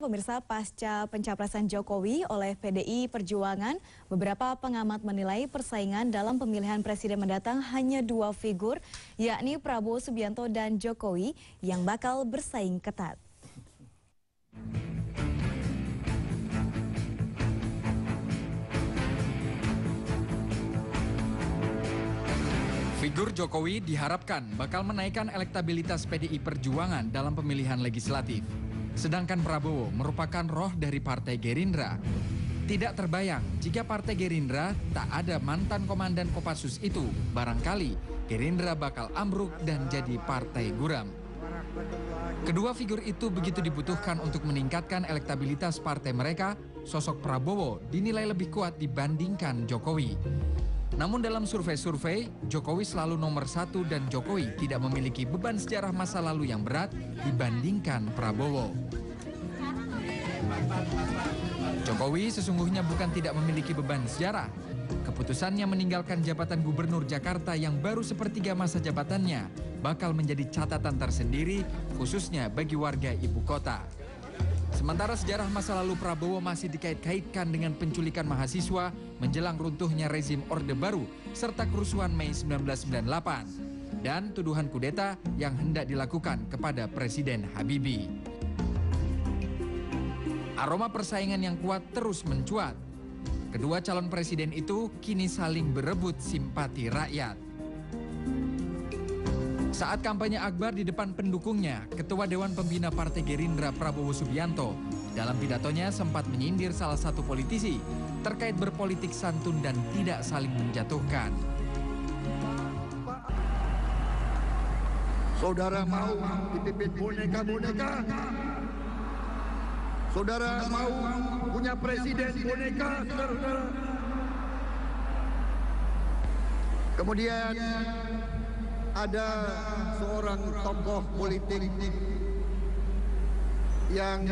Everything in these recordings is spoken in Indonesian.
pemirsa, pasca pencapresan Jokowi oleh PDI Perjuangan, beberapa pengamat menilai persaingan dalam pemilihan presiden mendatang hanya dua figur, yakni Prabowo Subianto dan Jokowi yang bakal bersaing ketat. Figur Jokowi diharapkan bakal menaikkan elektabilitas PDI Perjuangan dalam pemilihan legislatif. Sedangkan Prabowo merupakan roh dari Partai Gerindra. Tidak terbayang jika Partai Gerindra tak ada mantan komandan Kopassus itu, barangkali Gerindra bakal ambruk dan jadi partai guram. Kedua figur itu begitu dibutuhkan untuk meningkatkan elektabilitas partai mereka, sosok Prabowo dinilai lebih kuat dibandingkan Jokowi. Namun dalam survei-survei, Jokowi selalu nomor satu dan Jokowi tidak memiliki beban sejarah masa lalu yang berat dibandingkan Prabowo. Jokowi sesungguhnya bukan tidak memiliki beban sejarah. Keputusannya meninggalkan jabatan gubernur Jakarta yang baru sepertiga masa jabatannya bakal menjadi catatan tersendiri khususnya bagi warga ibu kota. Sementara sejarah masa lalu Prabowo masih dikait-kaitkan dengan penculikan mahasiswa menjelang runtuhnya rezim Orde Baru serta kerusuhan Mei 1998 dan tuduhan kudeta yang hendak dilakukan kepada Presiden Habibie. Aroma persaingan yang kuat terus mencuat. Kedua calon presiden itu kini saling berebut simpati rakyat. Saat kampanye akbar di depan pendukungnya, Ketua Dewan Pembina Partai Gerindra Prabowo Subianto dalam pidatonya sempat menyindir salah satu politisi terkait berpolitik santun dan tidak saling menjatuhkan. Saudara mau dipipit boneka-boneka? Saudara mau punya presiden boneka, saudara-saudara? Kemudian ada seorang tokoh politik yang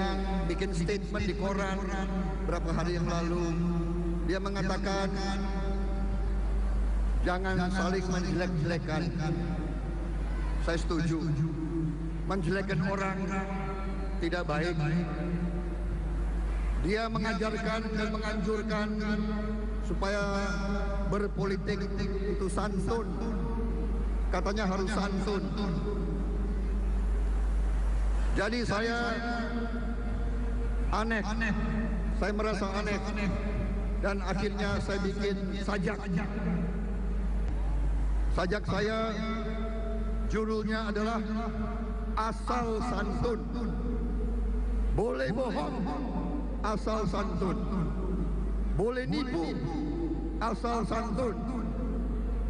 bikin statement di koran beberapa hari yang lalu. Dia mengatakan jangan saling menjelek-jelekan. Saya setuju. Menjelekkan orang tidak baik. Dia mengajarkan dan menganjurkan supaya berpolitik itu santun. Katanya harus santun. Jadi saya aneh. Saya merasa aneh. Dan akhirnya saya bikin sajak. Sajak saya judulnya adalah Asal Santun. Boleh bohong, asal santun. Boleh nipu, asal santun.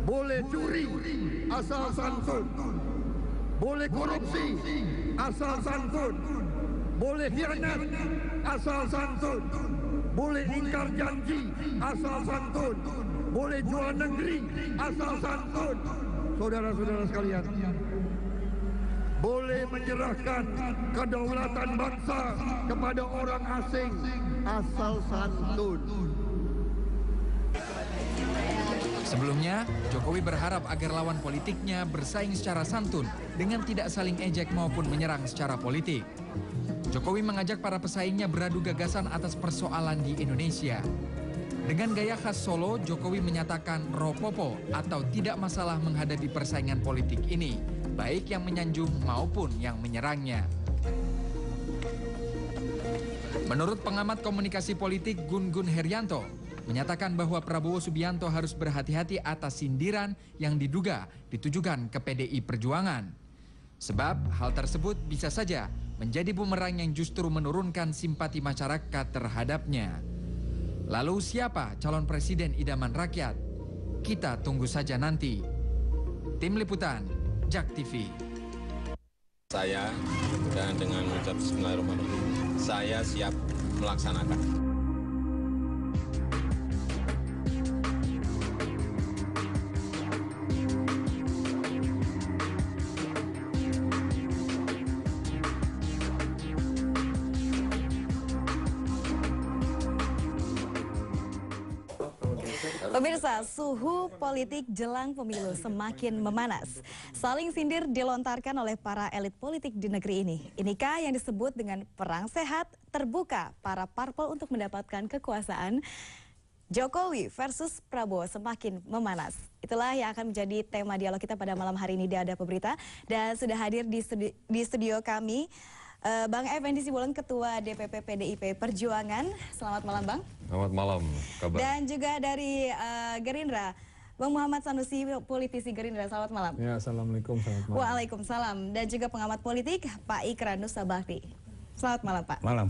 Boleh curi, asal santun. Boleh korupsi, asal santun. Boleh khianat, asal santun. Boleh ingkar janji, asal santun. Boleh jual negeri, asal santun. Saudara-saudara sekalian, boleh menyerahkan kedaulatan bangsa kepada orang asing, asal santun. Sebelumnya, Jokowi berharap agar lawan politiknya bersaing secara santun dengan tidak saling ejek maupun menyerang secara politik. Jokowi mengajak para pesaingnya beradu gagasan atas persoalan di Indonesia. Dengan gaya khas Solo, Jokowi menyatakan ropopo atau tidak masalah menghadapi persaingan politik ini, baik yang menyanjung maupun yang menyerangnya. Menurut pengamat komunikasi politik Gun Gun Herianto, menyatakan bahwa Prabowo Subianto harus berhati-hati atas sindiran yang diduga ditujukan ke PDI Perjuangan. Sebab hal tersebut bisa saja menjadi bumerang yang justru menurunkan simpati masyarakat terhadapnya. Lalu siapa calon presiden idaman rakyat? Kita tunggu saja nanti. Tim Liputan, JAK TV. Saya dan dengan mengucap bismillahirrahmanirrahim, saya siap melaksanakan. Pemirsa, suhu politik jelang pemilu semakin memanas. Saling sindir dilontarkan oleh para elit politik di negeri ini. Inikah yang disebut dengan perang sehat terbuka para parpol untuk mendapatkan kekuasaan? Jokowi versus Prabowo semakin memanas. Itulah yang akan menjadi tema dialog kita pada malam hari ini di Ada Pemerintah. Dan sudah hadir di studio kami Bang Effendi Simbolon, Ketua DPP PDIP Perjuangan. Selamat malam, Bang. Selamat malam, kabar. Dan juga dari Gerindra, Bang Muhammad Sanusi, politisi Gerindra. Selamat malam. Ya, assalamualaikum. Selamat malam. Waalaikumsalam. Dan juga pengamat politik Pak Ikra Nussabakti. Selamat malam, Pak. Malam.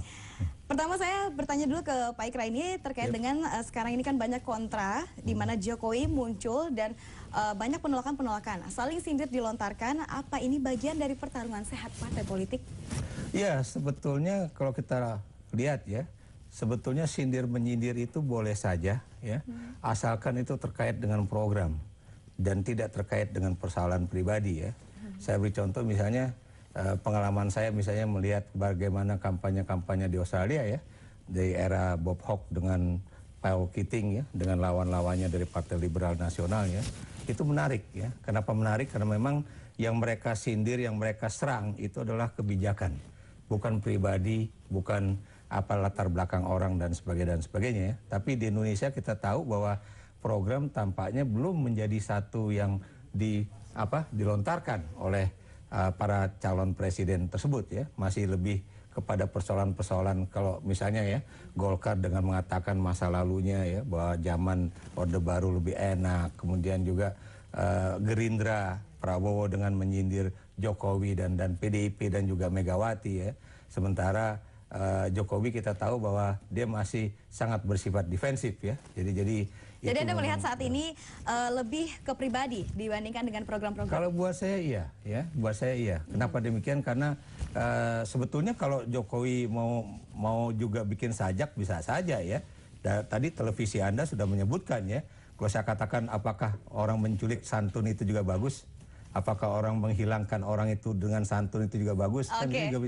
Pertama saya bertanya dulu ke Pak Ikra ini terkait dengan sekarang ini kan banyak kontra di mana Jokowi muncul dan banyak penolakan-penolakan. Saling sindir dilontarkan, apa ini bagian dari pertarungan sehat partai politik? Ya, sebetulnya kalau kita lihat ya, sebetulnya sindir-menyindir itu boleh saja ya, asalkan itu terkait dengan program dan tidak terkait dengan persoalan pribadi ya. Saya beri contoh misalnya pengalaman saya misalnya melihat bagaimana kampanye-kampanye di Australia ya, dari era Bob Hawke dengan Paul Keating ya, dengan lawan-lawannya dari Partai Liberal Nasional ya, itu menarik ya. Kenapa menarik? Karena memang yang mereka sindir, yang mereka serang itu adalah kebijakan, bukan pribadi, bukan apa latar belakang orang dan sebagainya ya. Tapi di Indonesia kita tahu bahwa program tampaknya belum menjadi satu yang dilontarkan oleh para calon presiden tersebut ya. Masih lebih kepada persoalan-persoalan, kalau misalnya ya Golkar dengan mengatakan masa lalunya ya, bahwa zaman Orde Baru lebih enak, kemudian juga Gerindra, Prabowo dengan menyindir Jokowi dan PDIP dan juga Megawati ya. Sementara Jokowi kita tahu bahwa dia masih sangat bersifat defensif ya. Jadi Anda melihat saat ini lebih ke pribadi dibandingkan dengan program-program? Kalau buat saya iya, ya, buat saya iya. Kenapa demikian? Karena sebetulnya kalau Jokowi mau juga bikin sajak bisa saja ya. Tadi televisi Anda sudah menyebutkan ya. Kalau saya katakan apakah orang menculik santun itu juga bagus? Apakah orang menghilangkan orang itu dengan santun itu juga bagus? Kan itu juga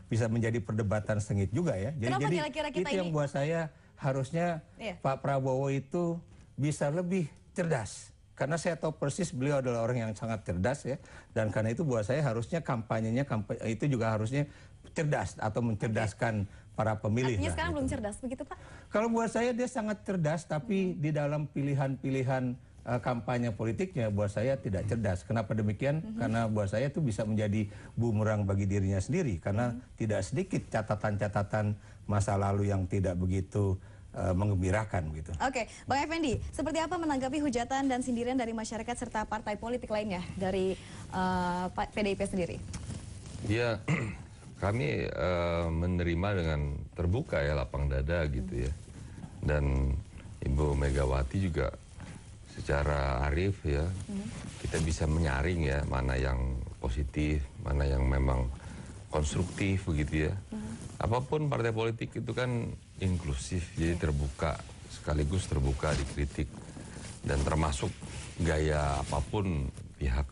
bisa menjadi perdebatan sengit juga ya. Jadi itu yang buat saya harusnya Pak Prabowo itu bisa lebih cerdas. Karena saya tahu persis beliau adalah orang yang sangat cerdas ya. Dan karena itu buat saya harusnya kampanyenya itu juga harusnya cerdas atau mencerdaskan para pemilih. Artinya sekarang gitu. belum cerdas begitu, Pak? Kalau buat saya dia sangat cerdas, tapi di dalam pilihan-pilihan kampanye politiknya buat saya tidak cerdas. Kenapa demikian? Karena buat saya itu bisa menjadi bumerang bagi dirinya sendiri. Karena tidak sedikit catatan-catatan masa lalu yang tidak begitu menggembirakan gitu. Oke, Bang Effendi, seperti apa menanggapi hujatan dan sindiran dari masyarakat serta partai politik lainnya dari PDIP sendiri? Ya, kami menerima dengan terbuka ya, lapang dada gitu ya. Dan Ibu Megawati juga secara arif ya, kita bisa menyaring ya mana yang positif, mana yang memang konstruktif begitu ya. Apapun partai politik itu kan inklusif, jadi terbuka, sekaligus terbuka dikritik. Dan termasuk gaya apapun pihak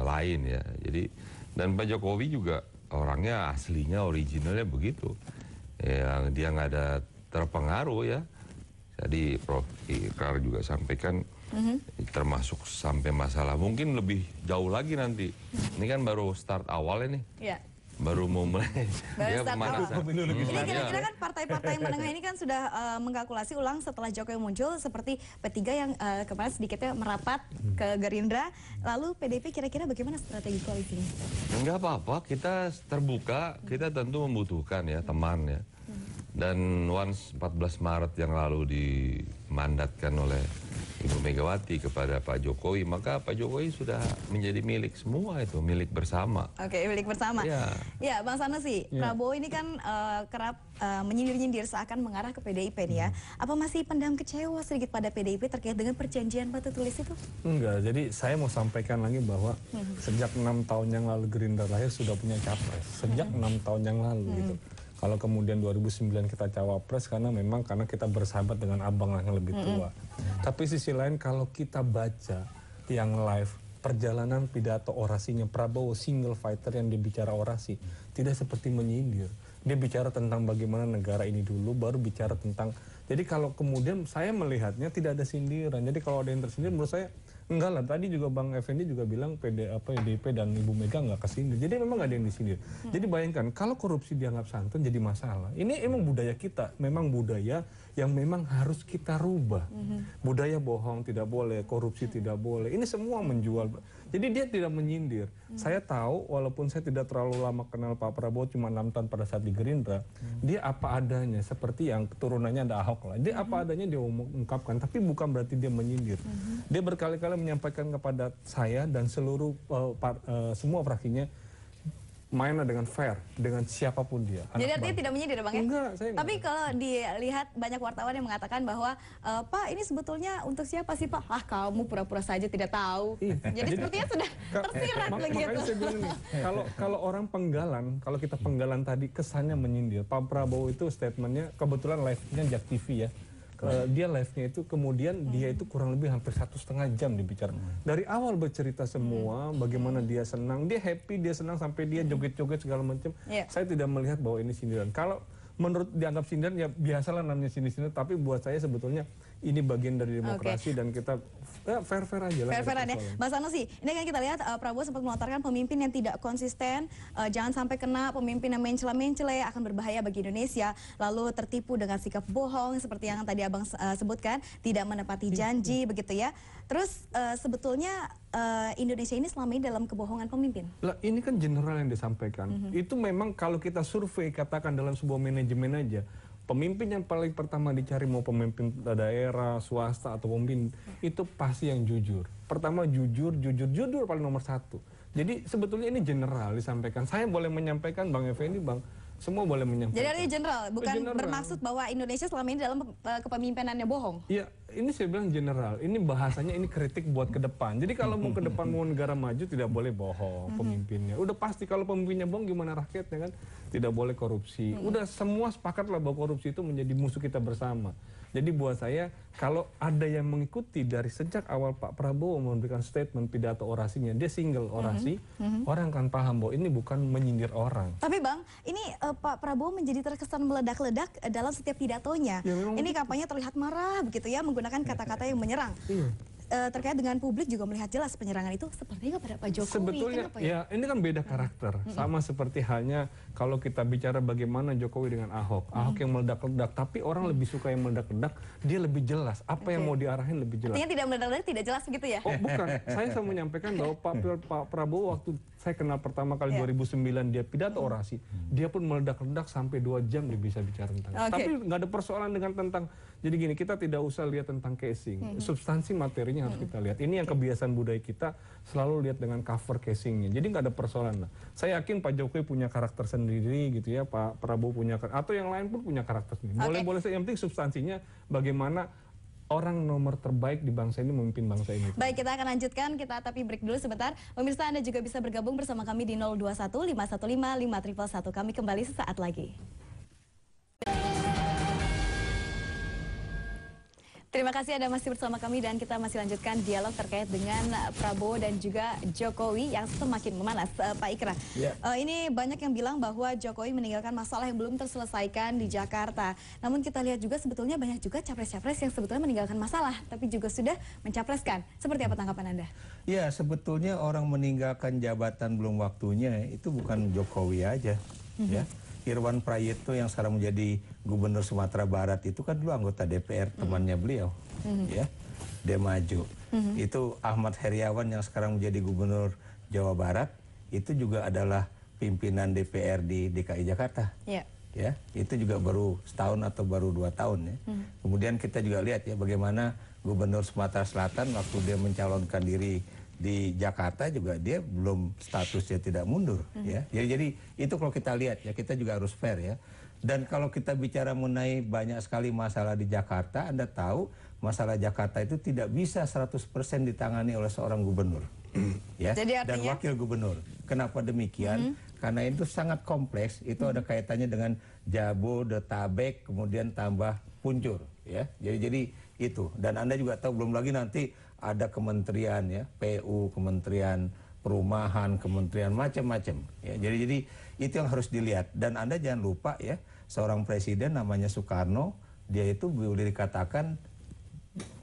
lain ya. Jadi, dan Pak Jokowi juga orangnya aslinya, originalnya begitu. Ya, dia nggak ada terpengaruh ya. Jadi Prof. Ikrar juga sampaikan, termasuk sampai masalah mungkin lebih jauh lagi nanti. Ini kan baru start awal ini. Ya. Baru mau mulai ya, pemanasan. Ini kira-kira kan partai-partai menengah ini kan sudah mengkalkulasi ulang setelah Jokowi muncul, seperti P3 yang kemarin sedikitnya merapat ke Gerindra. Lalu PDIP kira-kira bagaimana strategi koalisinya? Enggak apa-apa, kita terbuka, kita tentu membutuhkan ya teman ya. Dan once 14 Maret yang lalu dimandatkan oleh Ibu Megawati kepada Pak Jokowi, maka Pak Jokowi sudah menjadi milik semua itu, milik bersama. Oke, milik bersama. Ya, Bang Sanusi, Prabowo ini kan kerap menyindir-nyindir seakan mengarah ke PDIP nih ya. Apa masih pendam kecewa sedikit pada PDIP terkait dengan perjanjian batu tulis itu? Enggak, jadi saya mau sampaikan lagi bahwa sejak 6 tahun yang lalu Gerindra lahir sudah punya capres. Sejak 6 tahun yang lalu gitu. Kalau kemudian 2009 kita cawapres karena kita bersahabat dengan abang yang lebih tua. Tapi sisi lain kalau kita baca yang live perjalanan pidato orasinya Prabowo single fighter yang dibicara orasi tidak seperti menyindir. Dia bicara tentang bagaimana negara ini dulu, baru bicara tentang. Jadi kalau kemudian saya melihatnya tidak ada sindiran. Jadi kalau ada yang tersindir, menurut saya enggak lah. Tadi juga Bang Effendi juga bilang PDIP dan Ibu Mega nggak kesindir. Jadi memang nggak ada yang disindir. Jadi bayangkan kalau korupsi dianggap santun jadi masalah. Ini emang budaya kita, memang budaya yang memang harus kita rubah. Budaya bohong tidak boleh, korupsi tidak boleh. Ini semua menjual. Jadi dia tidak menyindir. Saya tahu walaupun saya tidak terlalu lama kenal Pak Prabowo, cuma 6 tahun pada saat di Gerindra, dia apa adanya, seperti yang keturunannya ada Ahok lah. Dia apa adanya dia ungkapkan, tapi bukan berarti dia menyindir. Dia berkali-kali menyampaikan kepada saya dan seluruh semua fraksinya, mainlah dengan fair dengan siapapun dia. Jadi artinya tidak menyindir Bang ya? Enggak, saya enggak. Tapi kalau dilihat banyak wartawan yang mengatakan bahwa Pak ini sebetulnya untuk siapa sih Pak? Ah kamu pura-pura saja tidak tahu. Jadi sepertinya sudah tersirat begitu. Makanya saya bilang nih, kalau orang penggalan, kalau kita penggalan tadi kesannya menyindir. Pak Prabowo itu statementnya kebetulan live-nya Jak TV ya. Dia live-nya itu kemudian dia itu kurang lebih hampir 1,5 jam dibicara. Dari awal bercerita semua bagaimana dia senang, dia happy, dia senang sampai dia joget-joget segala macam. Saya tidak melihat bahwa ini sindiran. Kalau menurut dianggap sindiran ya biasalah namanya sindir-sindir, tapi buat saya sebetulnya ini bagian dari demokrasi dan kita fair-fair aja lah. Fair-fair aja. Mas Sanusi, ini kan kita lihat Prabowo sempat melontarkan pemimpin yang tidak konsisten, jangan sampai kena pemimpin yang mencela-mencela akan berbahaya bagi Indonesia, lalu tertipu dengan sikap bohong seperti yang tadi Abang sebutkan, tidak menepati janji begitu ya. Terus sebetulnya Indonesia ini selama ini dalam kebohongan pemimpin. Lah ini kan general yang disampaikan. Itu memang kalau kita survei katakan dalam sebuah manajemen aja, pemimpin yang paling pertama dicari mau pemimpin daerah, swasta atau pemimpin itu pasti yang jujur. Pertama jujur paling nomor 1. Jadi sebetulnya ini general disampaikan. Saya boleh menyampaikan Bang Effendi, Bang, semua boleh menyampaikan. Jadi artinya general, bukan bermaksud bahwa Indonesia selama ini dalam kepemimpinannya bohong. Iya, ini saya bilang general. Ini bahasanya ini kritik buat ke depan. Jadi kalau mau ke depan mau negara maju tidak boleh bohong pemimpinnya. Udah pasti kalau pemimpinnya bohong gimana rakyatnya kan? Tidak boleh korupsi. Udah semua sepakatlah bahwa korupsi itu menjadi musuh kita bersama. Jadi buat saya kalau ada yang mengikuti dari sejak awal Pak Prabowo memberikan statement pidato orasinya, dia single orasi, orang akan paham bahwa ini bukan menyindir orang. Tapi Bang, ini Pak Prabowo menjadi terkesan meledak-ledak dalam setiap pidatonya. Ya, ini kampanye terlihat marah begitu ya, menggunakan kata-kata yang menyerang. Terkait dengan publik juga melihat jelas penyerangan itu sepertinya kepada Pak Jokowi. Sebetulnya ya ini kan beda karakter. Sama seperti halnya kalau kita bicara bagaimana Jokowi dengan Ahok. Ahok yang meledak-ledak, tapi orang lebih suka yang meledak-ledak, dia lebih jelas. Apa yang mau diarahin lebih jelas. Artinya tidak meledak-ledak, tidak jelas begitu ya? Oh bukan, saya menyampaikan bahwa Pak Prabowo waktu saya kenal pertama kali 2009 dia pidato orasi, dia pun meledak-ledak sampai 2 jam dia bisa bicara tentang. Tapi nggak ada persoalan dengan tentang. Jadi gini, kita tidak usah lihat tentang casing, substansi materinya harus kita lihat. Ini yang kebiasaan budaya kita selalu lihat dengan cover casingnya. Jadi nggak ada persoalan lah. Saya yakin Pak Jokowi punya karakter sendiri gitu ya, Pak Prabowo punya atau yang lain pun punya karakter sendiri. Boleh-boleh yang penting substansinya bagaimana orang nomor terbaik di bangsa ini memimpin bangsa ini. Baik, kita akan lanjutkan, kita tapi break dulu sebentar. Pemirsa Anda juga bisa bergabung bersama kami di 021 515 5111. Kami kembali sesaat lagi. Terima kasih Anda masih bersama kami dan kita masih lanjutkan dialog terkait dengan Prabowo dan juga Jokowi yang semakin memanas. Pak Ikra, ini banyak yang bilang bahwa Jokowi meninggalkan masalah yang belum terselesaikan di Jakarta. Namun kita lihat juga sebetulnya banyak juga capres-capres yang sebetulnya meninggalkan masalah, tapi juga sudah mencapreskan. Seperti apa tanggapan Anda? Ya, sebetulnya orang meninggalkan jabatan belum waktunya itu bukan Jokowi aja, ya. Irwan Prayitno yang sekarang menjadi gubernur Sumatera Barat itu kan dulu anggota DPR temannya beliau, ya, dia maju. Itu Ahmad Heriawan yang sekarang menjadi gubernur Jawa Barat itu juga adalah pimpinan DPR di DKI Jakarta, ya, itu juga baru setahun atau baru 2 tahun ya. Kemudian kita juga lihat ya bagaimana gubernur Sumatera Selatan waktu dia mencalonkan diri di Jakarta juga dia belum statusnya tidak mundur ya. Jadi itu kalau kita lihat ya, kita juga harus fair ya. Dan kalau kita bicara mengenai banyak sekali masalah di Jakarta, Anda tahu masalah Jakarta itu tidak bisa 100% ditangani oleh seorang gubernur ya. Jadi artinya, dan wakil gubernur. Kenapa demikian? Karena itu sangat kompleks, itu ada kaitannya dengan Jabodetabek kemudian tambah Puncur ya. Jadi itu, dan Anda juga tahu belum lagi nanti ada kementerian ya, PU, Kementerian perumahan, kementerian macam-macam. Ya, jadi itu yang harus dilihat. Dan Anda jangan lupa ya, seorang presiden namanya Soekarno, dia itu boleh dikatakan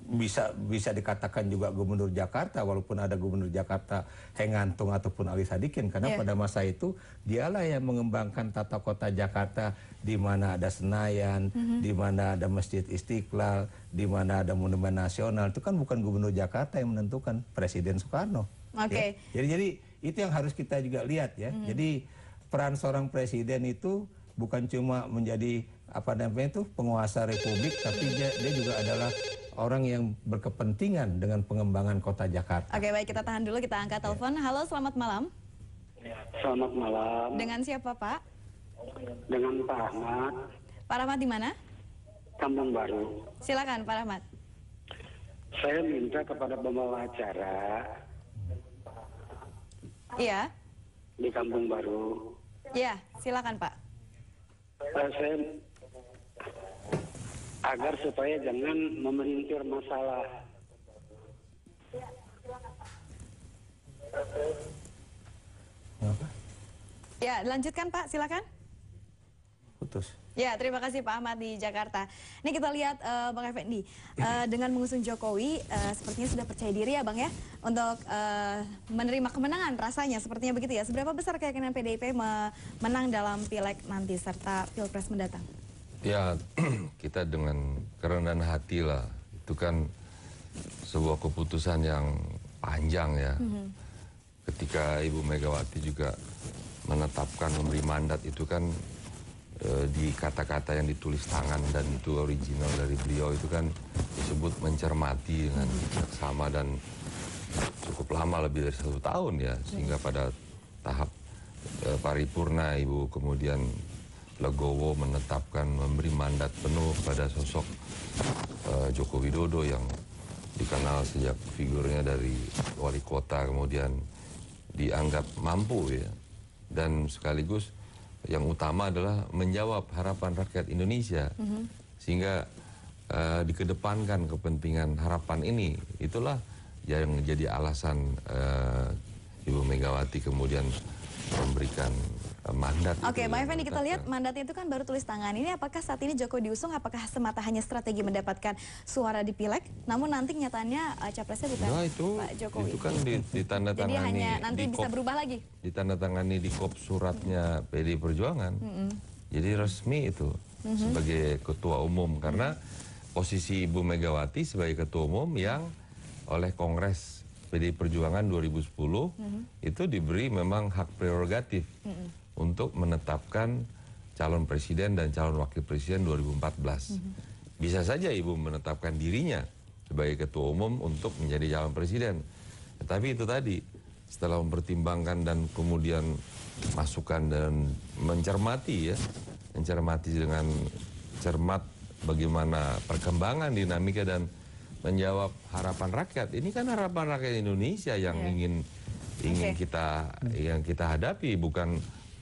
bisa dikatakan juga gubernur Jakarta, walaupun ada gubernur Jakarta Hengantung ataupun Ali Sadikin, karena pada masa itu dialah yang mengembangkan tata kota Jakarta, di mana ada Senayan, di mana ada Masjid Istiqlal, di mana ada Monumen Nasional. Itu kan bukan gubernur Jakarta yang menentukan, Presiden Soekarno. Oke. Ya. Jadi itu yang harus kita juga lihat ya. Jadi peran seorang presiden itu bukan cuma menjadi penguasa republik, tapi dia juga adalah orang yang berkepentingan dengan pengembangan kota Jakarta. Oke, baik, kita tahan dulu, kita angkat telepon. Halo, selamat malam. Selamat malam. Dengan siapa, Pak? Dengan Pak Ahmad. Pak Rahmat di mana? Kampung Baru. Silakan, Pak Rahmat. Saya minta kepada pembawa acara Iya. di Kampung Baru. Iya, silakan, Pak. Saya agar supaya jangan memelintir masalah. Ya, lanjutkan Pak, silakan. Putus. Ya, terima kasih Pak Ahmad di Jakarta. Ini kita lihat Bang Effendi, dengan mengusung Jokowi, sepertinya sudah percaya diri ya Bang ya, untuk menerima kemenangan rasanya, sepertinya begitu ya. Seberapa besar keyakinan PDIP menang dalam Pileg nanti serta Pilpres mendatang? Ya, kita dengan kerendahan hati lah. Itu kan sebuah keputusan yang panjang ya. Ketika Ibu Megawati juga menetapkan memberi mandat, itu kan di kata-kata yang ditulis tangan dan itu original dari beliau, itu kan disebut mencermati dengan seksama dan cukup lama, lebih dari 1 tahun ya, sehingga pada tahap paripurna Ibu kemudian legowo menetapkan memberi mandat penuh pada sosok Joko Widodo yang dikenal sejak figurnya dari wali kota kemudian dianggap mampu ya, dan sekaligus yang utama adalah menjawab harapan rakyat Indonesia, sehingga dikedepankan kepentingan harapan ini. Itulah yang jadi alasan Ibu Megawati kemudian memberikan mandat. Oke, Bang Effendi, kita lihat mandatnya itu kan baru tulis tangan. Ini apakah saat ini Jokowi diusung, apakah semata hanya strategi mendapatkan suara di Pileg, namun nanti nyatanya capresnya bukan Pak Jokowi? Itu kan ditandatangani. Jadi hanya nanti bisa berubah lagi? Ditandatangani di kop suratnya PDI Perjuangan. Jadi resmi itu sebagai ketua umum, karena posisi Ibu Megawati sebagai ketua umum yang oleh Kongres PDI Perjuangan 2010 itu diberi memang hak prerogatif untuk menetapkan calon presiden dan calon wakil presiden 2014. Bisa saja Ibu menetapkan dirinya sebagai ketua umum untuk menjadi calon presiden. Tetapi itu tadi, setelah mempertimbangkan dan kemudian masukan dan mencermati ya, mencermati dengan cermat bagaimana perkembangan dinamika dan menjawab harapan rakyat. Ini kan harapan rakyat Indonesia yang ingin kita hadapi,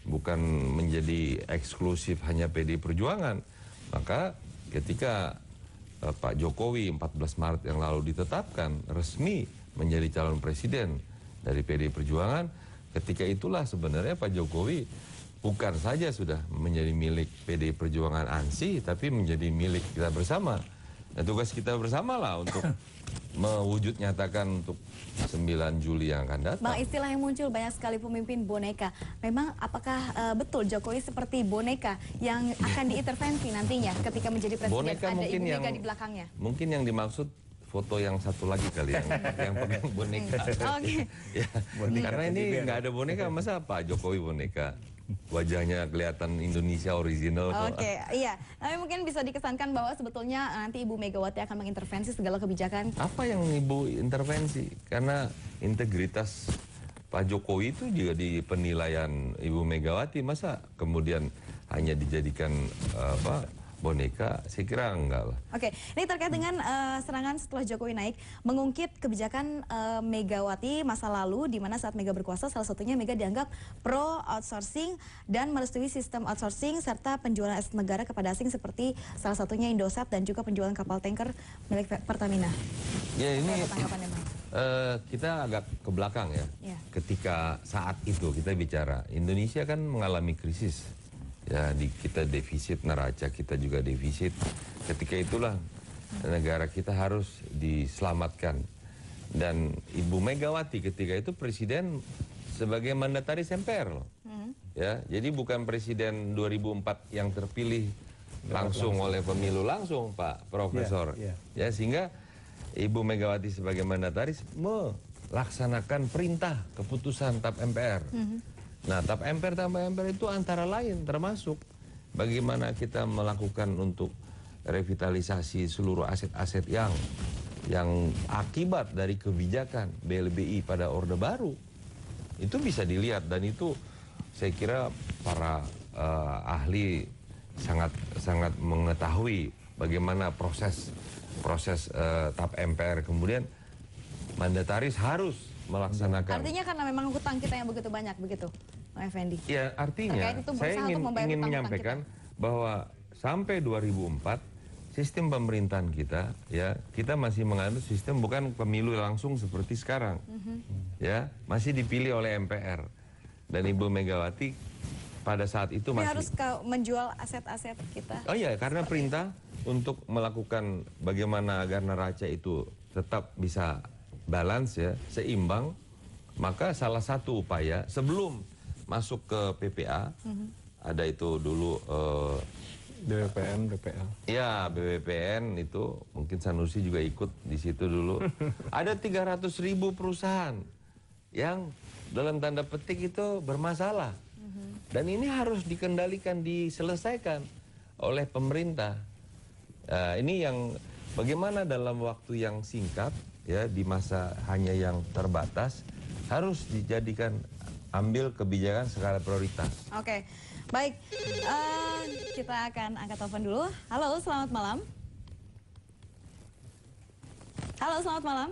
bukan menjadi eksklusif hanya PDI Perjuangan. Maka ketika Pak Jokowi 14 Maret yang lalu ditetapkan resmi menjadi calon presiden dari PDI Perjuangan, ketika itulah sebenarnya Pak Jokowi bukan saja sudah menjadi milik PDI Perjuangan ANSI, tapi menjadi milik kita bersama. Nah, tugas kita bersama lah untuk mewujud nyatakan untuk 9 Juli yang akan datang. Bang, istilah yang muncul banyak sekali pemimpin boneka. Memang apakah betul Jokowi seperti boneka yang akan diintervensi nantinya ketika menjadi presiden? Boneka ada mungkin Ibu yang Mega di belakangnya. Mungkin yang dimaksud foto yang satu lagi kali yang pegang boneka. Oke. Ya, karena ini nggak ada boneka, masa Pak Jokowi boneka? Wajahnya kelihatan Indonesia original. Oke, iya. Tapi mungkin bisa dikesankan bahwa sebetulnya nanti Ibu Megawati akan mengintervensi segala kebijakan. Apa yang Ibu intervensi? Karena integritas Pak Jokowi itu juga di penilaian Ibu Megawati, masa kemudian hanya dijadikan boneka? Saya kira enggak lah. Oke, ini terkait dengan serangan setelah Jokowi naik, mengungkit kebijakan Megawati masa lalu, di mana saat Mega berkuasa, salah satunya Mega dianggap pro outsourcing dan merestui sistem outsourcing serta penjualan aset negara kepada asing seperti salah satunya Indosat dan juga penjualan kapal tanker milik Pertamina. Ya ini Kita agak ke belakang ya. Ya. Ketika saat itu kita bicara, Indonesia kan mengalami krisis. Ya, kita defisit neraca, kita juga defisit. Ketika itulah negara kita harus diselamatkan. Dan Ibu Megawati ketika itu presiden sebagai mandataris MPR loh. Ya, jadi bukan presiden 2004 yang terpilih langsung oleh pemilu langsung, Pak Profesor. Ya, sehingga Ibu Megawati sebagai mandataris melaksanakan perintah keputusan TAP MPR. Nah, TAP MPR itu antara lain termasuk bagaimana kita melakukan untuk revitalisasi seluruh aset-aset yang akibat dari kebijakan BLBI pada Orde Baru. Itu bisa dilihat dan itu saya kira para ahli sangat mengetahui bagaimana proses TAP MPR, kemudian mandataris harus melaksanakan. Artinya karena memang hutang kita yang begitu banyak, begitu, Bang Effendi? Ya, artinya saya ingin menyampaikan bahwa sampai 2004 sistem pemerintahan kita, ya, kita masih menganut sistem bukan pemilu langsung seperti sekarang, ya, masih dipilih oleh MPR dan Ibu Megawati pada saat itu masih harus menjual aset-aset kita. Oh iya, karena perintah untuk melakukan bagaimana agar neraca itu tetap bisa balance ya, seimbang, maka salah satu upaya sebelum masuk ke PPA, ada itu dulu BWPN, BPL. Ya, BWPN itu mungkin Sanusi juga ikut di situ dulu. Ada 300.000 perusahaan yang dalam tanda petik itu bermasalah. Dan ini harus dikendalikan, diselesaikan oleh pemerintah. Ini yang bagaimana dalam waktu yang singkat, ya, di masa hanya yang terbatas, harus dijadikan ambil kebijakan skala prioritas. Oke, baik. Kita akan angkat telepon dulu. Halo, selamat malam. Halo, selamat malam.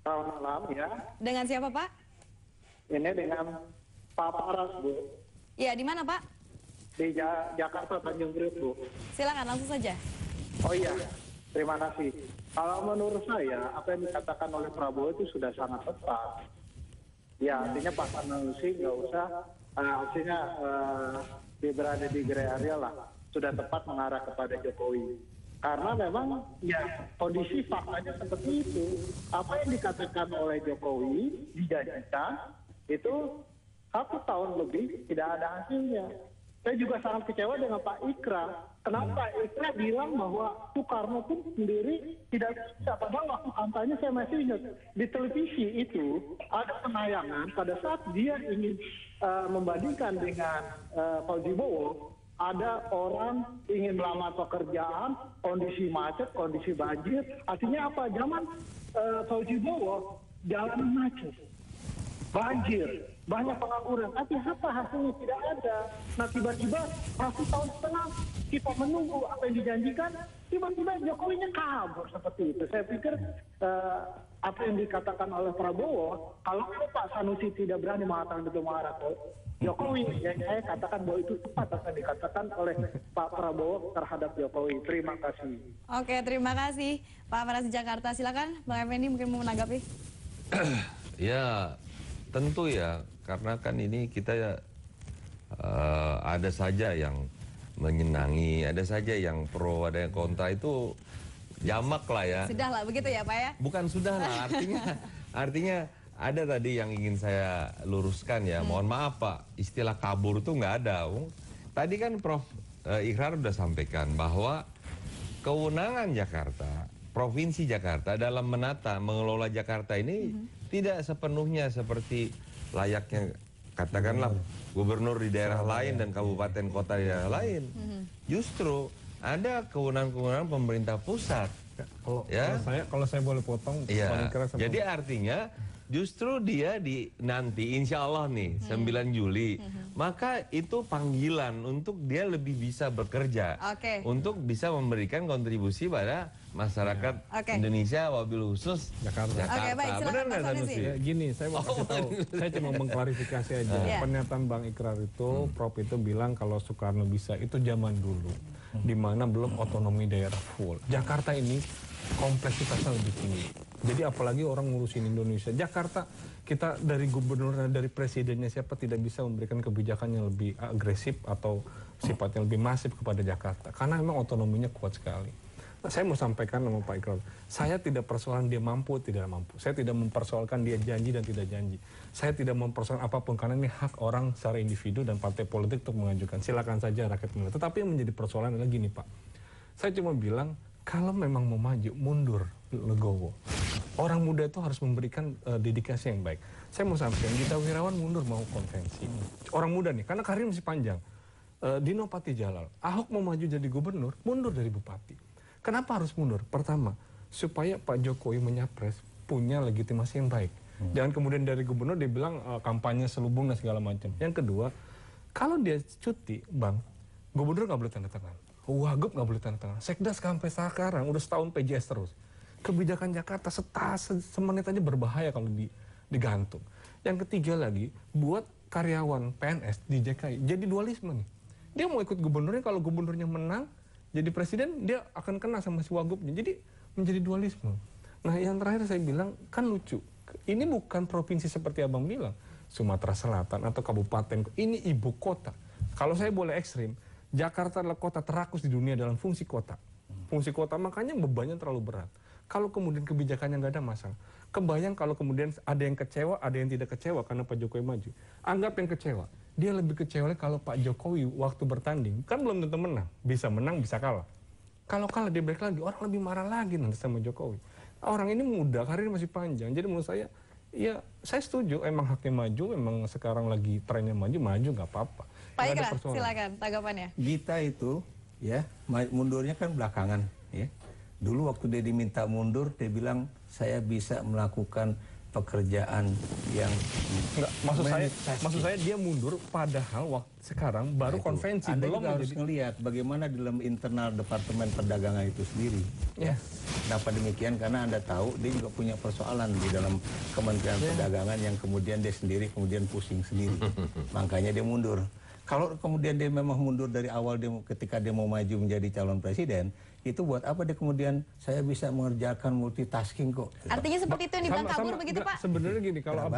Selamat malam ya. Dengan siapa, Pak? Ini dengan Pak Paras, Bu. Ya, di mana, Pak? Di Jakarta, Tanjung Priok, Bu. Silakan langsung saja. Oh iya, terima kasih. Kalau menurut saya, apa yang dikatakan oleh Prabowo itu sudah sangat tepat. Ya, artinya Pak Sanusi nggak usah, artinya dia berada di gray area lah. Sudah tepat mengarah kepada Jokowi. Karena memang ya kondisi faktanya seperti itu. Apa yang dikatakan oleh Jokowi, dijanjikan, itu 1 tahun lebih tidak ada hasilnya. Saya juga sangat kecewa dengan Pak Ikrar. Kenapa Ikrar bilang bahwa Soekarno pun sendiri tidak bisa. Padahal waktu kampanye saya masih ingat di televisi itu ada penayangan pada saat dia ingin membandingkan dengan Fauzi Bowo. Ada orang ingin melamar pekerjaan, kondisi macet, kondisi banjir. Artinya apa? Zaman Fauzi Bowo jalan macet, banjir, banyak pengangguran, tapi apa hasilnya tidak ada. Nah tiba-tiba 1 tahun setengah kita menunggu apa yang dijanjikan, tiba-tiba Jokowinya kabur seperti itu. Saya pikir apa yang dikatakan oleh Prabowo, kalau Pak Sanusi tidak berani mengatakan itu mengarah ke Jokowi, yang saya katakan bahwa itu tepat apa yang dikatakan oleh Pak Prabowo terhadap Jokowi. Terima kasih. Oke, terima kasih Pak Paras di Jakarta. Silakan Bang Effendi mungkin mau menanggapi. Ya, tentu ya, karena kan ini kita ada saja yang menyenangi, ada saja yang pro, ada yang kontra, itu jamak lah ya. Sudah lah, begitu ya Pak ya? Bukan sudah lah, artinya ada tadi yang ingin saya luruskan ya. Mohon maaf Pak, istilah kabur itu nggak ada. Tadi kan Prof. Ikrar sudah sampaikan bahwa kewenangan Jakarta, Provinsi Jakarta dalam menata, mengelola Jakarta ini tidak sepenuhnya seperti layaknya katakanlah gubernur di daerah lain dan kabupaten kota di daerah lain. Justru ada kewenangan-kewenangan pemerintah pusat. Kalau saya boleh potong, ya, jadi artinya justru dia nanti insya Allah nih 9 Juli maka itu panggilan untuk dia lebih bisa bekerja, untuk bisa memberikan kontribusi pada masyarakat Indonesia, wabil khusus Jakarta. Baik, benar nggak Sanusi? Ya, gini, saya mau kasih tahu, saya cuma mengklarifikasi aja. Pernyataan Bang Ikrar itu, Prof itu bilang kalau Soekarno bisa itu zaman dulu, di mana belum otonomi daerah full. Jakarta ini kompleksitasnya lebih tinggi. Jadi apalagi orang ngurusin Indonesia. Jakarta, kita dari gubernur, dari presidennya siapa tidak bisa memberikan kebijakan yang lebih agresif atau sifatnya lebih masif kepada Jakarta. Karena memang otonominya kuat sekali. Nah, saya mau sampaikan sama Pak Ikral, saya tidak persoalan dia mampu tidak mampu. Saya tidak mempersoalkan dia janji dan tidak janji. Saya tidak mempersoalkan apapun, karena ini hak orang secara individu dan partai politik untuk mengajukan. Silakan saja rakyat menilai. Tetapi yang menjadi persoalan adalah gini Pak. Saya cuma bilang, kalau memang mau maju, mundur, legowo. Orang muda itu harus memberikan dedikasi yang baik. Saya mau sampaikan, Gita Wirawan mundur mau konvensi. Orang muda nih, karena karir masih panjang. Dino Patijalal, Ahok mau maju jadi gubernur, mundur dari bupati. Kenapa harus mundur? Pertama, supaya Pak Jokowi menyapres punya legitimasi yang baik. Jangan kemudian dari gubernur dia bilang kampanye selubung dan segala macam. Yang kedua, kalau dia cuti, Bang, gubernur nggak boleh tanda tangan. Wagub nggak boleh tanda tangan. Sekda sampai sekarang udah setahun PJS terus. Kebijakan Jakarta semenit aja berbahaya kalau digantung. Yang ketiga lagi, buat karyawan PNS di JKI jadi dualisme nih. Dia mau ikut gubernurnya, kalau gubernurnya menang jadi presiden, dia akan kena sama si wagubnya. Jadi menjadi dualisme. Nah yang terakhir saya bilang, kan lucu. Ini bukan provinsi seperti abang bilang, Sumatera Selatan atau kabupaten. Ini ibu kota. Kalau saya boleh ekstrim, Jakarta adalah kota terakus di dunia dalam fungsi kota. Fungsi kota, makanya bebannya terlalu berat. Kalau kemudian kebijakannya nggak ada masalah. Kebayang kalau kemudian ada yang kecewa, ada yang tidak kecewa karena Pak Jokowi maju. Anggap yang kecewa. Dia lebih kecewa kalau Pak Jokowi waktu bertanding, kan belum tentu menang. Bisa menang, bisa kalah. Kalau kalah dia balik lagi, orang lebih marah lagi nanti sama Jokowi. Orang ini muda, karir masih panjang. Jadi menurut saya, ya saya setuju. Emang haknya maju, emang sekarang lagi trennya maju nggak apa-apa. Pak Ikra, silakan tanggapannya. Gita itu, ya mundurnya kan belakangan. Ya. Dulu waktu dia diminta mundur, dia bilang, saya bisa melakukan pekerjaan yang enggak, maksud saya dia mundur padahal waktu sekarang baru konvensi. Anda belum juga harus ngelihat bagaimana dalam internal Departemen Perdagangan itu sendiri. Ya. Kenapa demikian? Karena Anda tahu dia juga punya persoalan di dalam Kementerian Perdagangan yang kemudian dia sendiri kemudian pusing sendiri. Makanya dia mundur. Kalau kemudian dia memang mundur dari awal ketika dia mau maju menjadi calon presiden, itu buat apa dia kemudian saya bisa mengerjakan multitasking kok. Artinya seperti itu yang dibilang kabur begitu Pak? Sebenarnya gini, kalau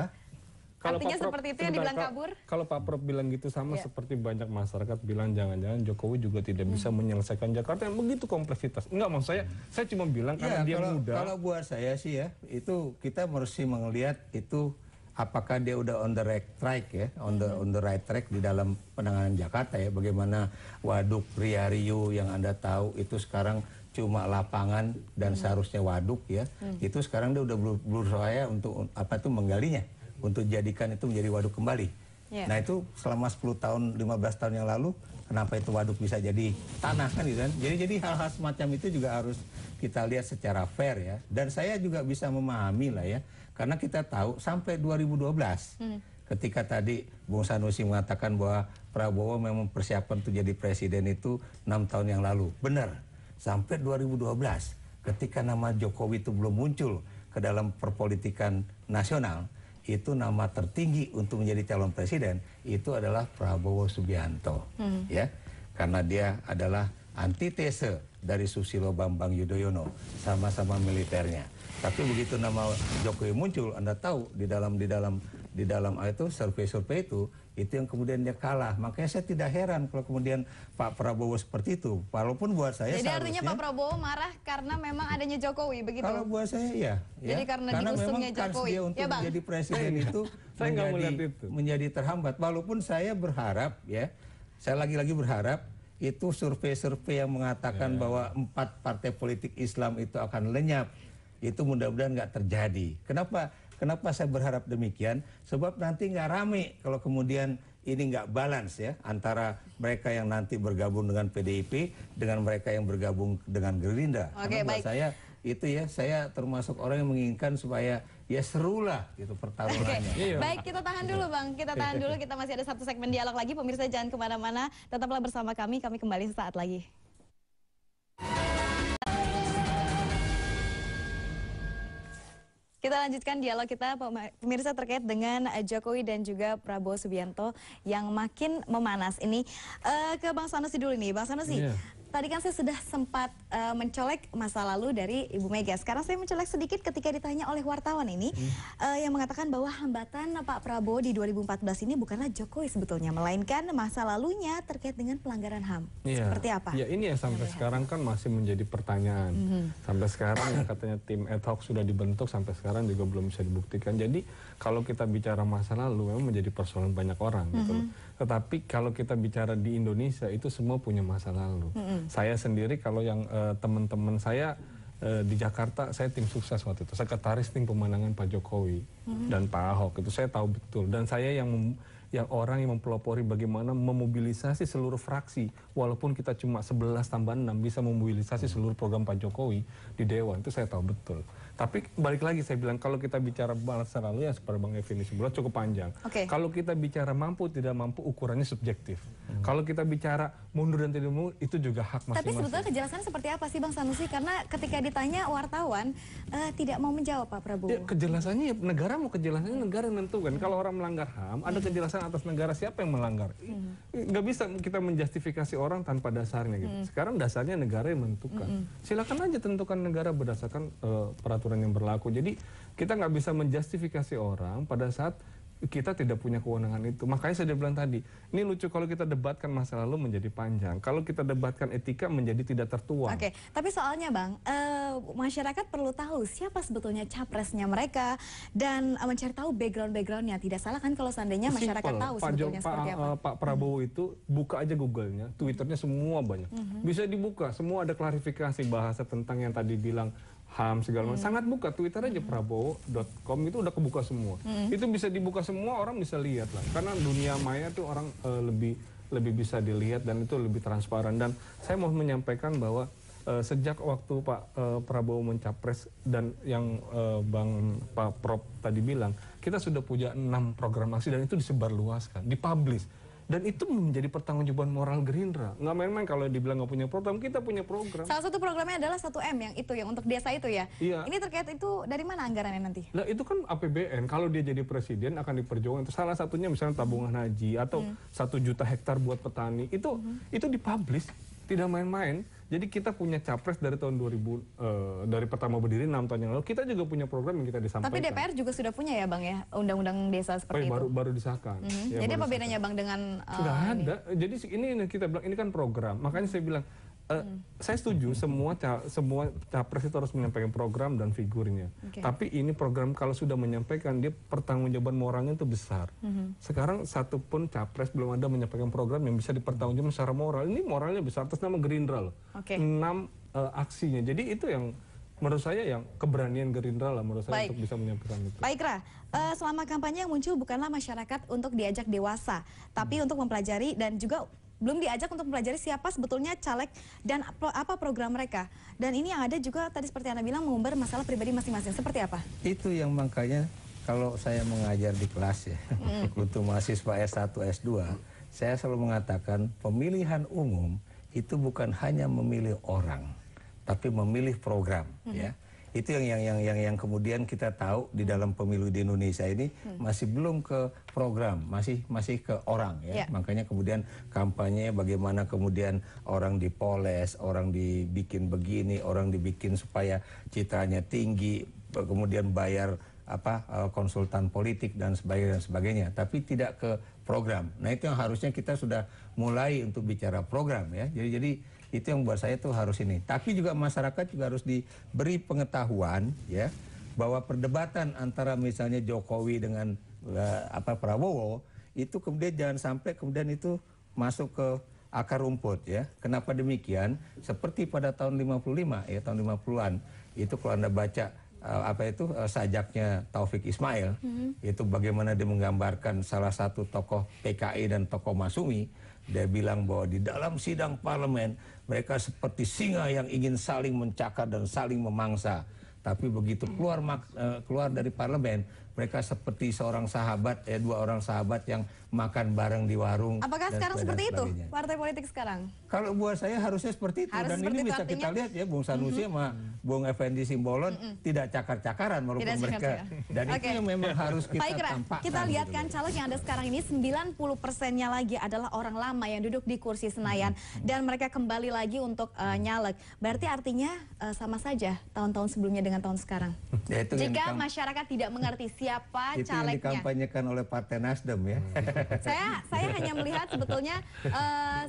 artinya seperti itu yang dibilang kabur? Kalau Pak Prof bilang gitu sama seperti banyak masyarakat bilang jangan-jangan Jokowi juga tidak bisa menyelesaikan Jakarta yang begitu kompleksitas. Enggak, maksud saya cuma bilang karena dia muda. Kalau buat saya sih ya, itu kita mesti melihat itu apakah dia udah on the right track ya, on the right track di dalam penanganan Jakarta ya. Bagaimana waduk Ria Riu yang Anda tahu itu sekarang cuma lapangan dan seharusnya waduk ya. Itu sekarang dia udah berusaha untuk menggalinya, untuk jadikan itu menjadi waduk kembali. Nah itu selama 10 tahun, 15 tahun yang lalu, kenapa itu waduk bisa jadi tanah kan gitu kan. Jadi hal-hal semacam itu juga harus kita lihat secara fair ya. Dan saya juga bisa memahami lah ya. Karena kita tahu sampai 2012 ketika tadi Bung Sanusi mengatakan bahwa Prabowo memang persiapan untuk jadi presiden itu 6 tahun yang lalu. Benar, sampai 2012 ketika nama Jokowi itu belum muncul ke dalam perpolitikan nasional, itu nama tertinggi untuk menjadi calon presiden itu adalah Prabowo Subianto. Ya, karena dia adalah antitese dari Susilo Bambang Yudhoyono, sama-sama militernya. Tapi begitu nama Jokowi muncul, Anda tahu di dalam itu survei-survei itu yang kemudian dia kalah. Makanya saya tidak heran kalau kemudian Pak Prabowo seperti itu. Walaupun buat saya jadi artinya Pak Prabowo marah karena memang adanya Jokowi begitu. Kalau buat saya ya. Jadi karena diusungnya Jokowi. Dia untuk menjadi presiden itu menjadi terhambat. Walaupun saya berharap ya, saya lagi-lagi berharap itu survei-survei yang mengatakan bahwa 4 partai politik Islam itu akan lenyap. Itu mudah-mudahan nggak terjadi. Kenapa saya berharap demikian? Sebab nanti nggak rame kalau kemudian ini nggak balance ya antara mereka yang nanti bergabung dengan PDIP dengan mereka yang bergabung dengan Gerindra. Karena buat saya itu ya, saya termasuk orang yang menginginkan supaya ya serulah gitu pertarungannya. Baik, kita tahan dulu Bang, kita tahan dulu. Kita masih ada satu segmen dialog lagi. Pemirsa jangan kemana-mana, tetaplah bersama kami kembali sesaat lagi. Kita lanjutkan dialog kita pemirsa terkait dengan Jokowi dan juga Prabowo Subianto yang makin memanas. Ini ke Bang Sanusi dulu nih. Bang Sanusi, tadi kan saya sudah sempat mencolek masa lalu dari Ibu Mega. Sekarang saya mencolek sedikit ketika ditanya oleh wartawan ini yang mengatakan bahwa hambatan Pak Prabowo di 2014 ini bukanlah Jokowi sebetulnya, melainkan masa lalunya terkait dengan pelanggaran HAM. Seperti apa? Ya, ini yang sampai sekarang kan masih menjadi pertanyaan. Sampai sekarang yang katanya tim ad hoc sudah dibentuk, sampai sekarang juga belum bisa dibuktikan. Jadi kalau kita bicara masa lalu memang menjadi persoalan banyak orang gitu loh. Tetapi kalau kita bicara di Indonesia itu semua punya masa lalu. Saya sendiri kalau yang teman-teman saya di Jakarta, saya tim sukses waktu itu, sekretaris tim pemenangan Pak Jokowi dan Pak Ahok, itu saya tahu betul. Dan saya yang orang yang mempelopori bagaimana memobilisasi seluruh fraksi, walaupun kita cuma 11 tambah 6 bisa memobilisasi seluruh program Pak Jokowi di Dewan, itu saya tahu betul. Tapi balik lagi saya bilang, kalau kita bicara masa lalu ya seperti Bang Effendi sebelumnya cukup panjang. Kalau kita bicara mampu tidak mampu, ukurannya subjektif. Kalau kita bicara mundur dan tidak mundur, itu juga hak masing-masing. Tapi sebetulnya kejelasannya seperti apa sih Bang Sanusi? Karena ketika ditanya wartawan tidak mau menjawab Pak Prabowo. Ya, kejelasannya ya, negara mau kejelasannya negara yang menentukan. Kalau orang melanggar HAM, ada kejelasan atas negara siapa yang melanggar. Nggak bisa kita menjustifikasi orang tanpa dasarnya gitu. Sekarang dasarnya negara yang menentukan. Silakan aja tentukan negara berdasarkan peraturan yang berlaku. Jadi kita nggak bisa menjustifikasi orang pada saat kita tidak punya kewenangan itu. Makanya saya bilang tadi, ini lucu kalau kita debatkan masa lalu menjadi panjang. Kalau kita debatkan etika menjadi tidak tertuang. Oke, tapi soalnya Bang, masyarakat perlu tahu siapa sebetulnya capresnya mereka dan mencari tahu background-backgroundnya. Tidak salah kan kalau seandainya masyarakat tahu sebetulnya seperti apa. Pak Prabowo itu buka aja Google-nya, Twitternya semua banyak. Bisa dibuka, semua ada klarifikasi bahasa tentang yang tadi bilang HAM segala macam. Sangat buka, Twitter aja prabowo.com itu udah kebuka semua. Itu bisa dibuka semua, orang bisa lihat lah. Karena dunia maya tuh orang lebih bisa dilihat dan itu lebih transparan. Dan saya mau menyampaikan bahwa sejak waktu Pak Prabowo mencapres dan yang Pak Prof tadi bilang, kita sudah punya 6 program aksi dan itu disebarluaskan, dipublish. Dan itu menjadi pertanggungjawaban moral Gerindra. Nggak main-main kalau dibilang nggak punya program, kita punya program. Salah satu programnya adalah 1M yang untuk desa itu ya? Iya. Ini terkait itu dari mana anggarannya nanti? Nah itu kan APBN, kalau dia jadi presiden akan diperjuangkan. Salah satunya misalnya tabungan haji atau 1 juta hektar buat petani. Itu dipublish, tidak main-main. Jadi kita punya capres dari tahun 2000, dari pertama berdiri 6 tahun yang lalu. Kita juga punya program yang kita disampaikan. Tapi DPR juga sudah punya ya Bang ya, undang-undang desa seperti itu? Baru disahkan. Ya, jadi apa bedanya Bang dengan... Nggak ada. Jadi ini kita bilang, ini kan program. Makanya saya bilang, saya setuju semua capres itu harus menyampaikan program dan figurnya. Tapi ini program kalau sudah menyampaikan, dia pertanggungjawaban moralnya itu besar. Sekarang satu pun capres belum ada menyampaikan program yang bisa dipertanggungjawabkan secara moral. Ini moralnya besar atas nama Gerindra loh. 6 aksinya. Jadi itu yang menurut saya yang keberanian Gerindra lah menurut saya untuk bisa menyampaikan itu. Baik Ra, selama kampanye yang muncul bukanlah masyarakat untuk diajak dewasa, tapi untuk mempelajari dan juga belum diajak untuk mempelajari siapa sebetulnya caleg dan apa program mereka. Dan ini yang ada juga tadi seperti Anda bilang mengumbar masalah pribadi masing-masing. Seperti apa? Itu yang makanya kalau saya mengajar di kelas ya, untuk mahasiswa S1, S2, saya selalu mengatakan pemilihan umum itu bukan hanya memilih orang, tapi memilih program. Ya. Itu yang kemudian kita tahu di dalam pemilu di Indonesia ini masih belum ke program, masih ke orang ya. Makanya kemudian kampanye bagaimana kemudian orang dipoles, orang dibikin begini, orang dibikin supaya citranya tinggi, kemudian bayar konsultan politik dan sebagainya, tapi tidak ke program. Nah, itu yang harusnya kita sudah mulai untuk bicara program ya. Jadi itu yang buat saya tuh harus ini. Tapi juga masyarakat juga harus diberi pengetahuan ya bahwa perdebatan antara misalnya Jokowi dengan Prabowo itu kemudian jangan sampai kemudian itu masuk ke akar rumput ya. Kenapa demikian? Seperti pada tahun 55 ya, tahun 50-an itu kalau Anda baca sajaknya Taufik Ismail, itu bagaimana dia menggambarkan salah satu tokoh PKI dan tokoh Masumi. Dia bilang bahwa di dalam sidang parlemen mereka seperti singa yang ingin saling mencakar dan saling memangsa. Tapi begitu keluar dari parlemen, mereka seperti seorang sahabat, dua orang sahabat yang makan bareng di warung. Apakah sekarang seperti itu partai politik sekarang? Kalau buat saya harusnya seperti itu. Dan ini bisa kita lihat ya, Bung Sanusi sama Bung Effendi Simbolon tidak cakar-cakaran walaupun mereka. Dan itu yang memang harus kita tampakkan. Kita lihat kan caleg yang ada sekarang ini 90%-nya lagi adalah orang lama yang duduk di kursi Senayan dan mereka kembali lagi untuk nyalek. Berarti artinya sama saja tahun-tahun sebelumnya dengan tahun sekarang. Ya, itu jika masyarakat tidak mengerti siapa itu calegnya. Itu yang dikampanyekan oleh Partai Nasdem ya. Saya hanya melihat sebetulnya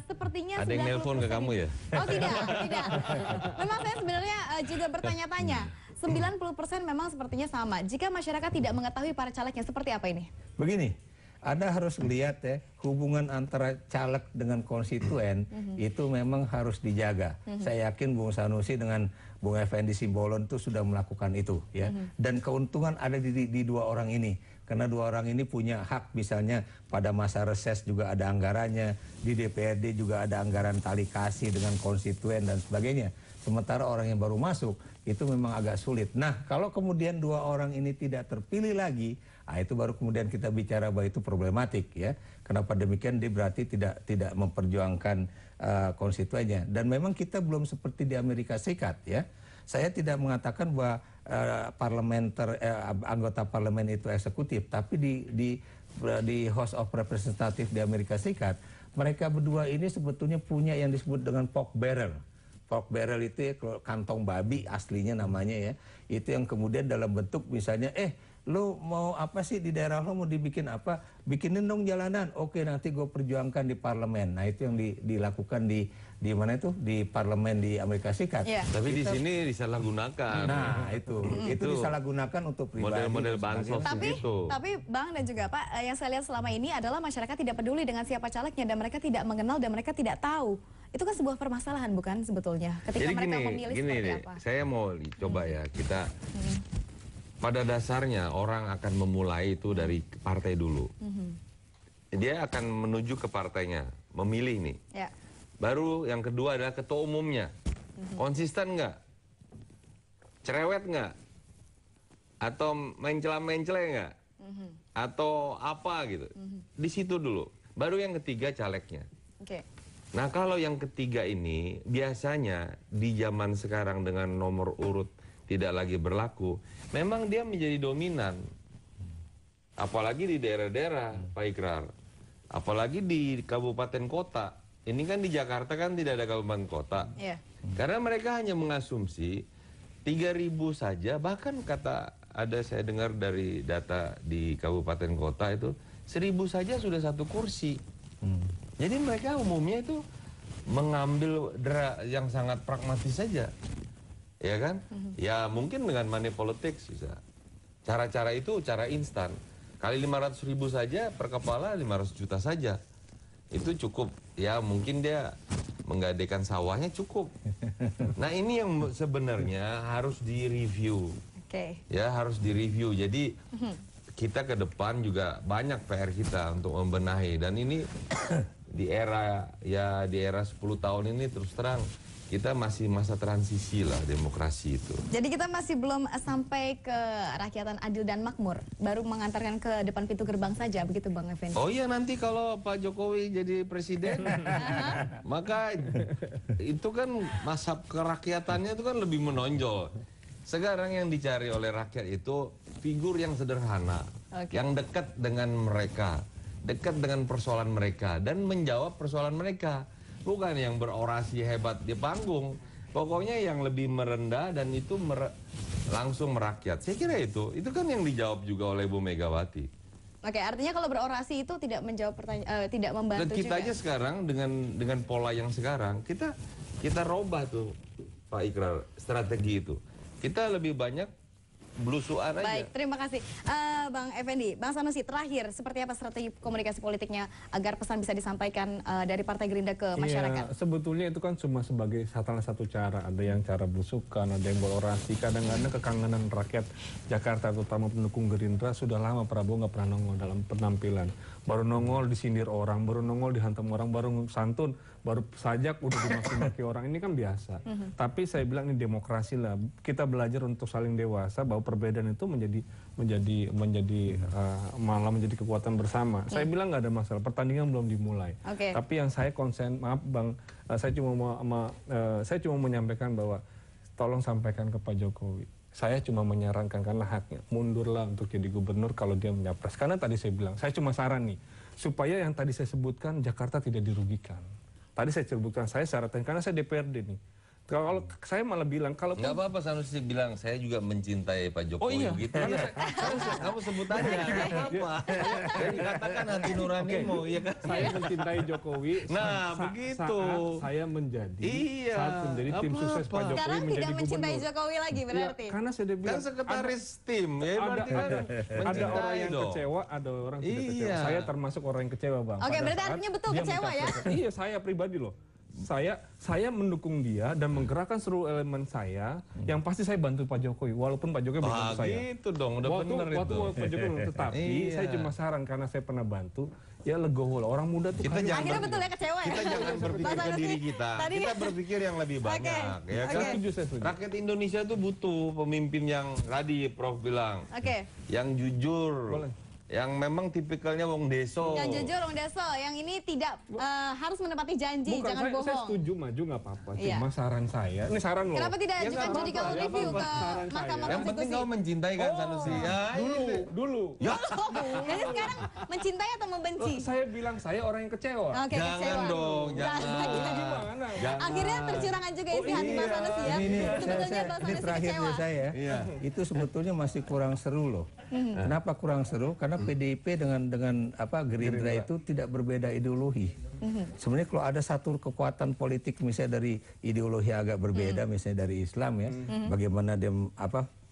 sepertinya ada yang nelpon ke kamu ya? Oh tidak. Memang saya sebenarnya juga bertanya-tanya. 90% memang sepertinya sama. Jika masyarakat tidak mengetahui para calegnya seperti apa ini? Begini, Anda harus lihat ya, hubungan antara caleg dengan konstituen itu memang harus dijaga. Saya yakin Bung Sanusi dengan Bung Effendi Simbolon itu sudah melakukan itu ya. Dan keuntungan ada di dua orang ini. Karena dua orang ini punya hak, misalnya pada masa reses juga ada anggarannya, di DPRD juga ada anggaran tali kasih dengan konstituen dan sebagainya. Sementara orang yang baru masuk itu memang agak sulit. Nah, kalau kemudian dua orang ini tidak terpilih lagi, itu baru kemudian kita bicara bahwa itu problematik ya. Kenapa demikian? Dia berarti tidak memperjuangkan konstituennya. Dan memang kita belum seperti di Amerika Serikat ya. Saya tidak mengatakan bahwa anggota parlemen itu eksekutif, tapi di House of Representatives di Amerika Serikat, mereka berdua ini sebetulnya punya yang disebut dengan pork barrel. Pork barrel itu ya, kantong babi aslinya namanya ya. Itu yang kemudian dalam bentuk misalnya, lu mau apa sih di daerah lo, mau dibikin apa? Bikinin dong jalanan. Oke, nanti gue perjuangkan di parlemen. Nah, itu yang dilakukan di mana itu? Di parlemen di Amerika Serikat. Yeah. Tapi di sini disalahgunakan. Nah, itu disalahgunakan untuk pribadi. Model-model bansos gitu. Tapi Bang dan juga Pak, yang saya lihat selama ini adalah masyarakat tidak peduli dengan siapa calegnya dan mereka tidak mengenal dan mereka tidak tahu. Itu kan sebuah permasalahan bukan sebetulnya? Ketika jadi mereka memilih seperti apa? Saya mau coba ya, kita pada dasarnya orang akan memulai itu dari partai dulu. Dia akan menuju ke partainya, memilih nih. Ya. Baru yang kedua adalah ketua umumnya. Konsisten nggak? Cerewet nggak? Atau mencela-mencela nggak? Atau apa gitu? Di situ dulu. Baru yang ketiga calegnya. Oke. Nah, kalau yang ketiga ini biasanya di zaman sekarang dengan nomor urut tidak lagi berlaku, memang dia menjadi dominan. Apalagi di daerah-daerah, Pak Ikrar. Apalagi di kabupaten kota. Ini kan di Jakarta kan tidak ada kabupaten kota. Yeah. Karena mereka hanya mengasumsi 3.000 saja, bahkan kata ada saya dengar dari data di kabupaten kota itu 1.000 saja sudah satu kursi. Jadi mereka umumnya itu mengambil yang sangat pragmatis saja. Ya kan? Ya mungkin dengan money politics bisa. Cara-cara itu cara instan. Kali 500.000 saja per kepala 500 juta saja. Itu cukup. Ya mungkin dia menggadaikan sawahnya cukup. Nah ini yang sebenarnya harus direview. Ya harus direview. Jadi kita ke depan juga banyak PR kita untuk membenahi. Dan ini di era 10 tahun ini terus terang kita masih masa transisi lah demokrasi itu. Jadi kita masih belum sampai ke rakyatan adil dan makmur, baru mengantarkan ke depan pintu gerbang saja, begitu Bang Effendi? Oh iya, nanti kalau Pak Jokowi jadi presiden, maka itu kan masa kerakyatannya itu kan lebih menonjol. Sekarang yang dicari oleh rakyat itu figur yang sederhana, yang dekat dengan mereka, dekat dengan persoalan mereka, dan menjawab persoalan mereka. Bukan yang berorasi hebat di panggung, pokoknya yang lebih merendah dan itu langsung merakyat. Saya kira itu kan yang dijawab juga oleh Bu Megawati. Oke, artinya kalau berorasi itu tidak menjawab pertanyaan, tidak membantu. Dan kita aja sekarang dengan pola yang sekarang kita robah tuh Pak Ikrar strategi itu. Kita lebih banyak belusuan aja. Baik, terima kasih Bang Effendi. Bang Sanusi, terakhir seperti apa strategi komunikasi politiknya agar pesan bisa disampaikan dari Partai Gerindra ke masyarakat? Ya, sebetulnya itu kan cuma sebagai salah satu cara. Ada yang cara belusukan, ada yang berorasi. Kadang-kadang kekangenan rakyat Jakarta, terutama pendukung Gerindra, sudah lama Prabowo nggak pernah nongol dalam penampilan. Baru nongol disindir orang, baru nongol dihantam orang, baru santun, baru sajak udah dimaki-maki orang. Ini kan biasa. Tapi saya bilang ini demokrasi lah. Kita belajar untuk saling dewasa bahwa perbedaan itu menjadi malah menjadi kekuatan bersama. Saya bilang nggak ada masalah, pertandingan belum dimulai. Tapi yang saya konsen, maaf Bang, saya cuma menyampaikan bahwa tolong sampaikan ke Pak Jokowi. Saya cuma menyarankan karena haknya, mundurlah untuk jadi gubernur kalau dia menyapres. Karena tadi saya bilang, saya cuma saran nih, supaya yang tadi saya sebutkan Jakarta tidak dirugikan. Tadi saya sebutkan, saya syaratkan karena saya DPRD nih. Kalau saya malah bilang kalau nggak apa-apa, Sanusi bilang saya juga mencintai Pak Jokowi gitu. Kamu sebut aja, nggak apa-apa. Jadi katakan hati nuranimu, ya kan? Saya mencintai Jokowi. Nah, begitu. Saya menjadi saat menjadi tim sukses Pak Jokowi sekarang menjadi tidak mencintai gubernur. Jokowi lagi berarti. Karena saya udah bilang Kan sekretaris tim, ya berarti kan ada orang yang kecewa, ada orang tidak kecewa. Saya termasuk orang yang kecewa, Bang. Oke, berarti artinya betul kecewa ya? Iya, saya pribadi loh. Saya mendukung dia dan menggerakkan seluruh elemen saya. Yang pasti saya bantu Pak Jokowi, walaupun Pak Jokowi bantu saya. Gitu dong, udah benar itu. Waktu Pak Jokowi, tetapi saya cuma saran karena saya pernah bantu. Ya legowo lah, orang muda tuh akhirnya betul ya kecewa ya? Kita jangan berpikir ke diri kita, kita berpikir yang lebih banyak. Ya kan? Rakyat Indonesia tuh butuh pemimpin yang tadi Prof bilang, yang jujur, yang memang tipikalnya wong deso. Yang jujur wong deso, yang ini tidak harus menepati janji, jangan bohong. Saya setuju maju nggak apa-apa, cuma saran saya, ini saran loh. Kenapa tidak ajukan judicial review ke Mahkamah Yang penting kau mencintai kan Sanusi. Dulu. Ya. Jadi sekarang mencintai atau membenci? Saya bilang saya orang yang kecewa. Jangan dong, jangan. Gimana? Akhirnya tercurahkan juga isi hati Pak Sanusi ya. Sebetulnya Pak Sanusi kecewa. Saya, itu sebetulnya masih kurang seru loh. Kenapa kurang seru? Karena PDIP dengan Gerindra itu tidak berbeda ideologi. Sebenarnya kalau ada satu kekuatan politik misalnya dari ideologi agak berbeda, misalnya dari Islam ya, bagaimana dia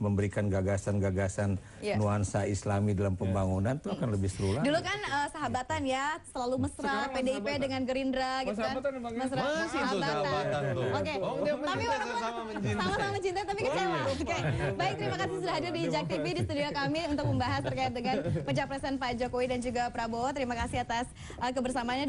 memberikan gagasan-gagasan nuansa Islami dalam pembangunan itu akan lebih seru lagi. Dulu kan sahabatan ya, selalu mesra PDIP dengan Gerindra gitu kan. Mesra sahabatan. Oke. Tapi walaupun sama-sama mencintai tapi kecewa. Oke. Baik, terima kasih sudah hadir di Jak TV di studio kami untuk membahas terkait dengan pencapresan Pak Jokowi dan juga Prabowo. Terima kasih atas kebersamaannya.